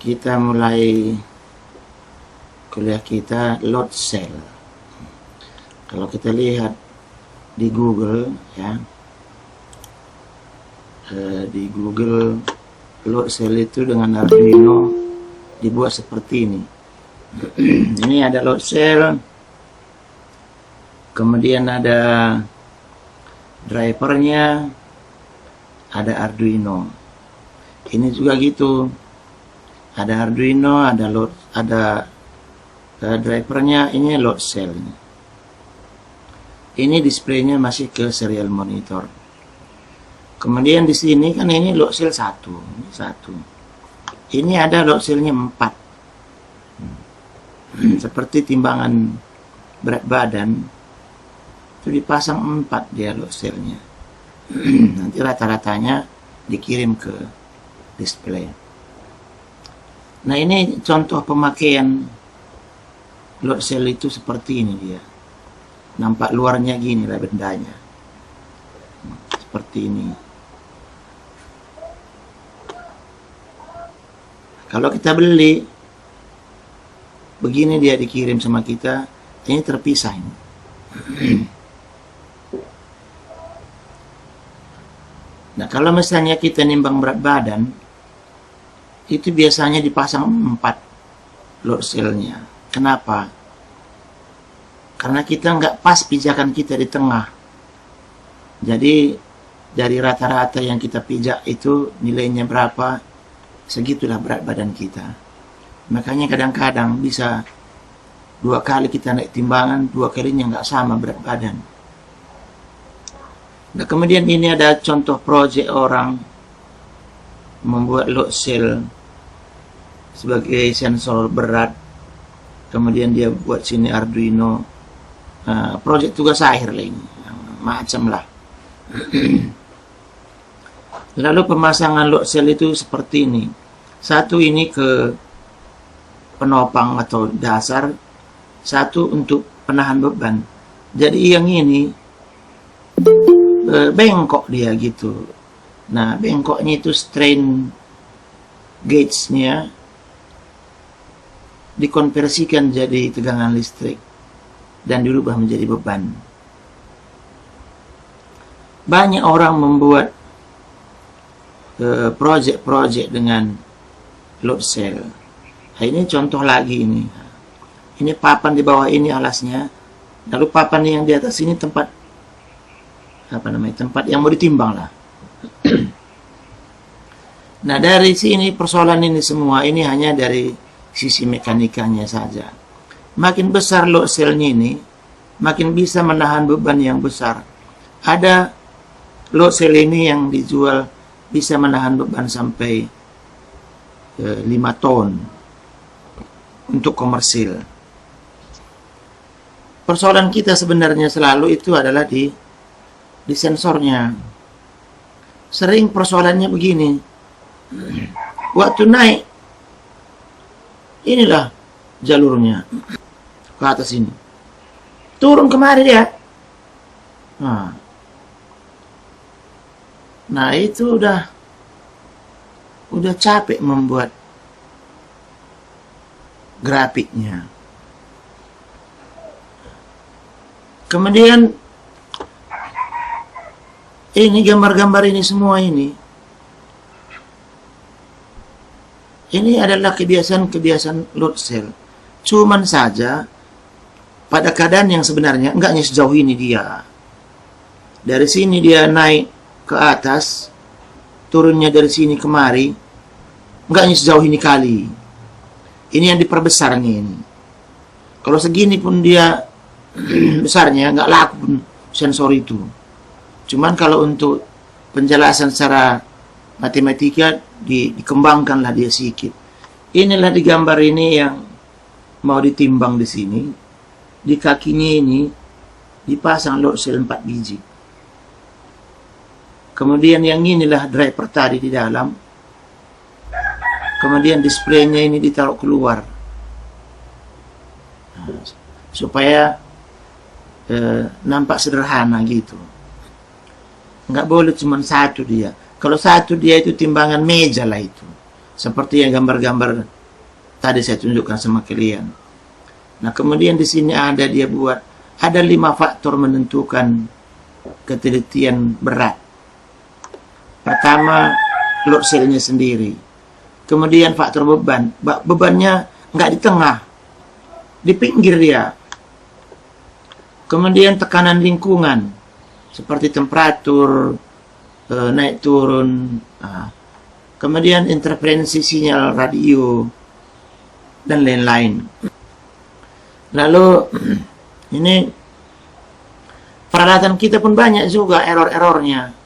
kita mulai kuliah kita load cell. Kalau kita lihat di Google ya, di Google load cell itu dengan Arduino dibuat seperti ini. Ini ada load cell, kemudian ada drivernya, ada Arduino. Ini juga gitu, ada Arduino, ada load, ada drivernya. Ini load cell. Ini displaynya masih ke serial monitor. Kemudian di sini kan ini load cell satu. Ini ada load cellnya 4. Seperti timbangan berat badan itu dipasang 4 dia load cellnya. Nanti rata-ratanya dikirim ke display. Nah, ini contoh pemakaian load cell itu seperti ini dia. Nampak luarnya gini lah bendanya. Seperti ini. Kalau kita beli, begini dia dikirim sama kita. Ini terpisah ini. Nah, kalau misalnya kita nimbang berat badan, itu biasanya dipasang 4 load cell-nya. Kenapa? Karena kita nggak pas pijakan kita di tengah. Jadi dari rata-rata yang kita pijak itu nilainya berapa, segitulah berat badan kita. Makanya kadang-kadang bisa 2 kali kita naik timbangan, 2 kalinya nggak sama berat badan. Nah, kemudian ini ada contoh proyek orang membuat load cell sebagai sensor berat. Kemudian dia buat sini Arduino. Proyek tugas akhir lah ini, macam lah. Lalu pemasangan load cell itu seperti ini. Satu ini ke penopang atau dasar, satu untuk penahan beban. Jadi yang ini bengkok dia gitu. Nah, bengkoknya itu strain gauge-nya dikonversikan jadi tegangan listrik dan dirubah menjadi beban. Banyak orang membuat proyek-proyek dengan load cell. Nah, ini contoh lagi ini. Ini papan di bawah ini alasnya. Lalu papan yang di atas ini tempat tempat yang mau ditimbang lah. Nah, dari sini persoalan ini semua ini hanya dari sisi mekanikanya saja. Makin besar load cell-nya ini, makin bisa menahan beban yang besar. Ada load cell ini yang dijual bisa menahan beban sampai 5 ton untuk komersil. Persoalan kita sebenarnya selalu itu adalah di sensornya. Sering persoalannya begini. Waktu naik, inilah jalurnya ke atas ini. Turun kemari dia. Nah, itu udah capek membuat grafiknya. Kemudian ini gambar-gambar ini semua ini adalah kebiasaan load cell. Cuman saja pada keadaan yang sebenarnya enggaknya sejauh ini dia. Dari sini dia naik ke atas, turunnya dari sini kemari, enggaknya sejauh ini kali. Ini yang diperbesar ini. Kalau segini pun dia besarnya, nggak laku pun sensor itu. Cuman kalau untuk penjelasan secara matematika dikembangkanlah dia sedikit. Inilah di gambar ini yang mau ditimbang di sini. Di kakinya ini dipasang load cell 4 biji. Kemudian yang inilah driver tadi di dalam. Kemudian displaynya ini ditaruh keluar. Supaya nampak sederhana gitu. Nggak boleh cuma satu dia. Kalau satu dia itu timbangan meja lah itu. seperti yang gambar-gambar tadi saya tunjukkan sama kalian. Nah, kemudian di sini dia buat ada 5 faktor menentukan ketelitian berat. Pertama, load cell-nya sendiri. Kemudian faktor beban. Bebannya nggak di tengah, di pinggir dia. Kemudian tekanan lingkungan, seperti temperatur, naik turun. Kemudian interferensi sinyal radio, dan lain-lain. Lalu, ini peralatan kita pun banyak juga error-errornya.